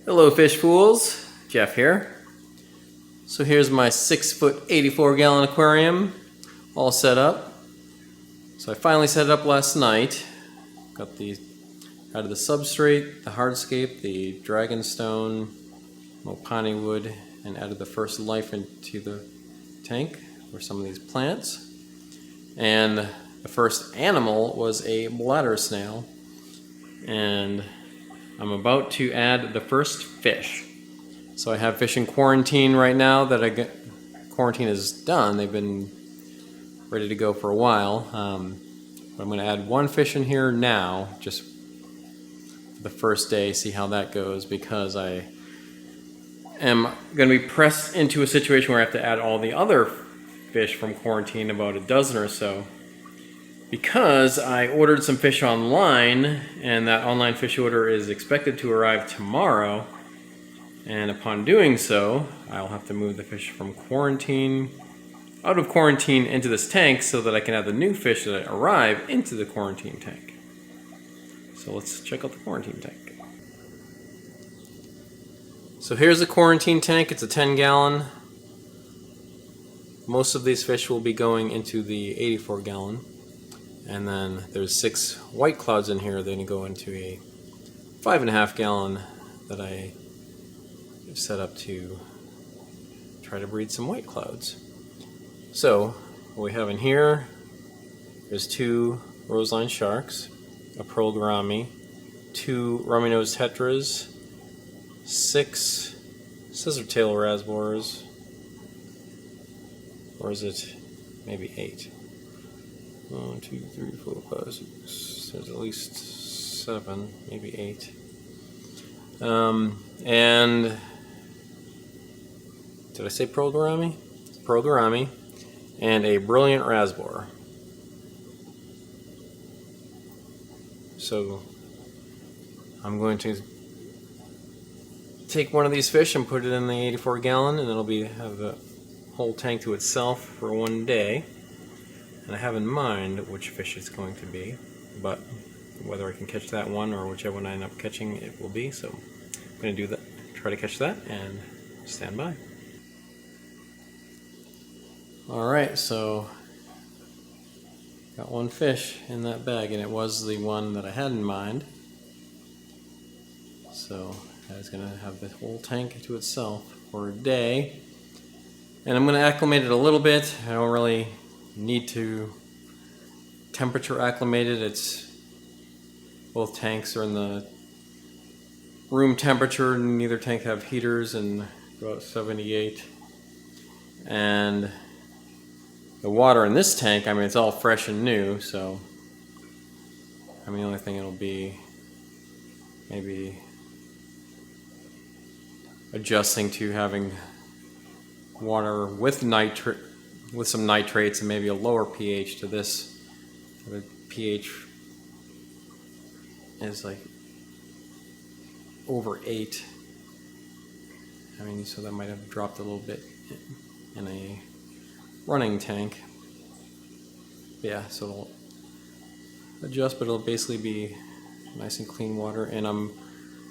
Hello fish fools, Jeff here. So here's my 6-foot 84-gallon aquarium all set up. So I finally set it up last night. Got the out of the substrate, the hardscape, the dragonstone, mopani wood, and added the first life into the tank for some of these plants. And the first animal was a bladder snail, and I'm about to add the first fish. So I have fish in quarantine right now that quarantine is done. They've been ready to go for a while. But I'm going to add one fish in here now, just for the first day, see how that goes, because I am going to be pressed into a situation where I have to add all the other fish from quarantine, about a dozen or so. Because I ordered some fish online, and that online fish order is expected to arrive tomorrow, and upon doing so, I'll have to move the fish from quarantine, out of quarantine into this tank so that I can add the new fish that arrive into the quarantine tank. So let's check out the quarantine tank. So here's the quarantine tank. It's a 10-gallon. Most of these fish will be going into the 84-gallon. And then there's 6 white clouds in here. They're going to go into a 5.5-gallon that I have set up to try to breed some white clouds. So what we have in here, there's 2 roseline sharks, a pearl gourami, 2 rummy-nosed tetras, 6 scissortail rasboras, or is it maybe 8? 1, 2, 3, 4, 5, 6. There's at least 7, maybe 8. And did I say pearl gourami? Pearl gourami and a brilliant rasbora. So I'm going to take one of these fish and put it in the 84-gallon, and it'll have the whole tank to itself for one day. And I have in mind which fish it's going to be, but whether I can catch that one or whichever one I end up catching it will be. So I'm going to do that, try to catch that, and stand by. Alright, so got one fish in that bag, and it was the one that I had in mind. So that's going to have the whole tank to itself for a day. And I'm going to acclimate it a little bit. I don't really need to temperature acclimate it. It's both tanks are in the room temperature. Neither tank have heaters, and about 78. And the water in this tank, I mean, it's all fresh and new, so I mean, the only thing it'll be maybe adjusting to having water with some nitrates and maybe a lower pH to this. The pH is like over 8. I mean, so that might have dropped a little bit in a running tank. Yeah, so it'll adjust, but it'll basically be nice and clean water. And I'm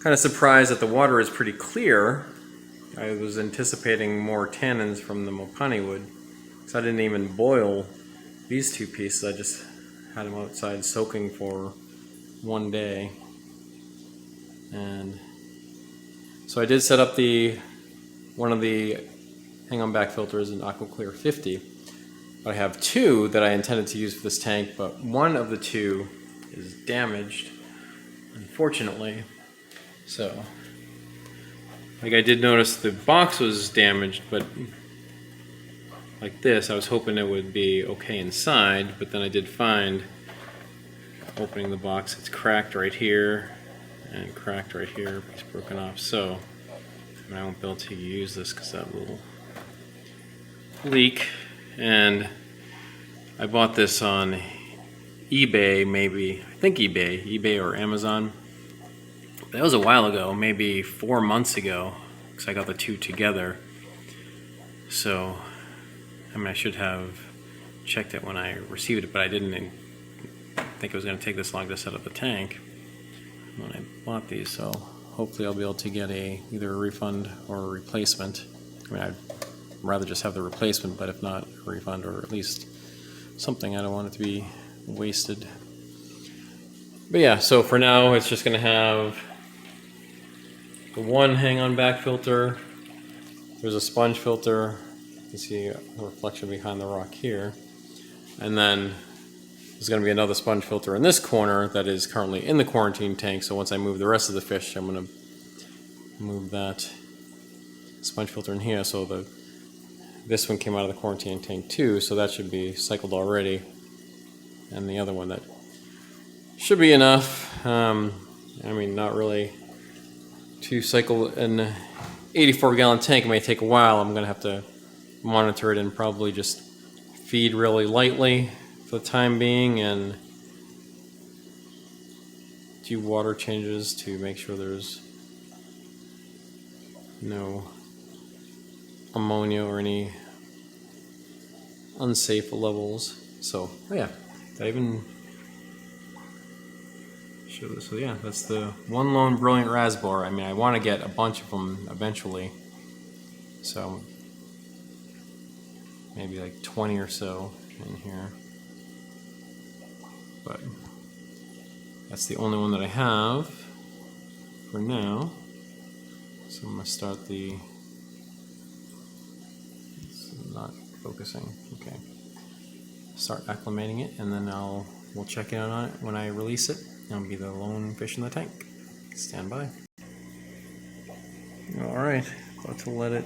kind of surprised that the water is pretty clear. I was anticipating more tannins from the mopani wood, because I didn't even boil these 2 pieces. I just had them outside soaking for one day. And so I did set up one of the hang-on back filters in Aqua 50. But I have 2 that I intended to use for this tank, but one of the 2 is damaged, unfortunately. So, like, I did notice the box was damaged, but like this, I was hoping it would be okay inside, but then I did find, opening the box, it's cracked right here, and cracked right here, it's broken off. So, I mean, I won't be able to use this because that little leak. And I bought this on eBay, maybe, I think eBay or Amazon. That was a while ago, maybe 4 months ago, because I got the 2 together. So, I mean, I should have checked it when I received it, but I didn't think it was going to take this long to set up the tank when I bought these. So hopefully I'll be able to get either a refund or a replacement. I mean, I'd rather just have the replacement, but if not, a refund or at least something. I don't want it to be wasted. But yeah, so for now it's just going to have the one hang-on back filter. There's a sponge filter. You can see a reflection behind the rock here. And then there's going to be another sponge filter in this corner that is currently in the quarantine tank. So once I move the rest of the fish, I'm going to move that sponge filter in here. So this one came out of the quarantine tank too, so that should be cycled already. And the other one, that should be enough. I mean, not really. To cycle an 84-gallon tank, it may take a while. I'm going to have to monitor it and probably just feed really lightly for the time being and do water changes to make sure there's no ammonia or any unsafe levels. So, oh yeah, did I even show this? So yeah, that's the one lone brilliant rasbora. I mean, I want to get a bunch of them eventually. So maybe like 20 or so in here. But that's the only one that I have for now. So I'm going to start it's not focusing. Okay. Start acclimating it, and then we'll check in on it when I release it. It'll be the lone fish in the tank. Stand by. Alright, about to let it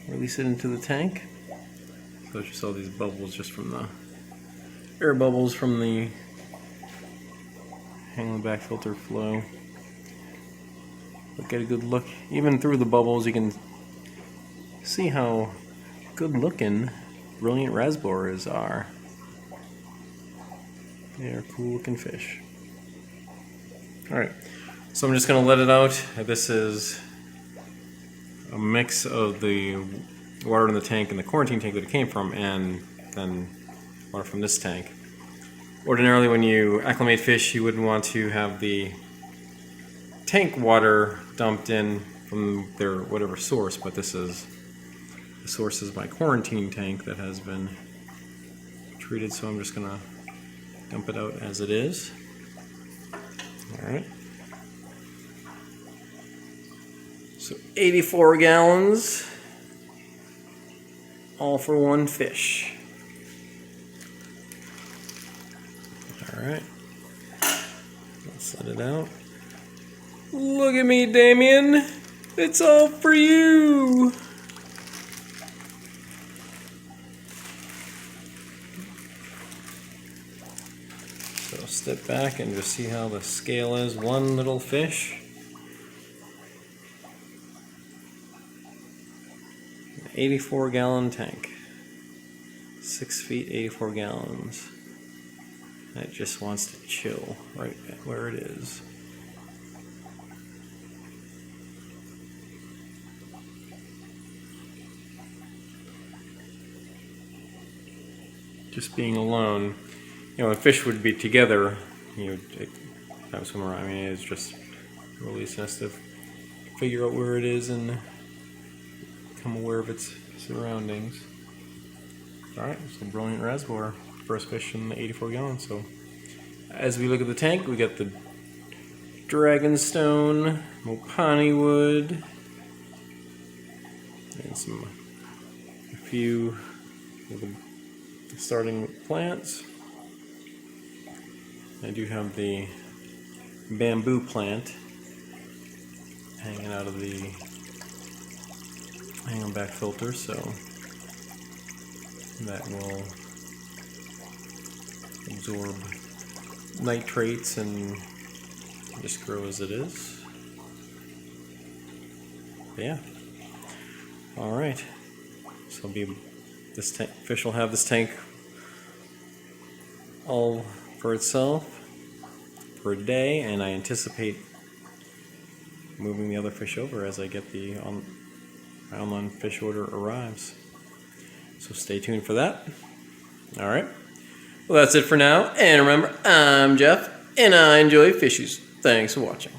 release it into the tank. So you saw these bubbles just from the air bubbles from the hang back filter flow. But get a good look. Even through the bubbles you can see how good looking brilliant rasboras are. They are cool looking fish. Alright, so I'm just going to let it out. This is a mix of the water in the tank and the quarantine tank that it came from, and then water from this tank. Ordinarily when you acclimate fish, you wouldn't want to have the tank water dumped in from their whatever source, but the source is my quarantine tank that has been treated, so I'm just going to dump it out as it is. Alright. So 84 gallons, all for one fish. Alright. Let's let it out. Look at me, Damien. It's all for you. So step back and just see how the scale is. One little fish. 84-gallon tank. 6 feet, 84 gallons. And it just wants to chill right where it is. Just being alone. You know, if fish would be together, you would have some around. I mean, it's just really nice to figure out where it is and become aware of its surroundings. Alright, so brilliant rasbora. First fish in the 84 gallons. So, as we look at the tank, we got the dragonstone, mopani wood, and a few of the starting plants. I do have the bamboo plant hanging out of the hang back filter, so that will absorb nitrates and just grow as it is. But yeah. Alright. So this fish will have this tank all for itself for a day, and I anticipate moving the other fish over as I get the online fish order arrives. So stay tuned for that. Alright. Well, that's it for now. And remember, I'm Jeff, and I enjoy fishies. Thanks for watching.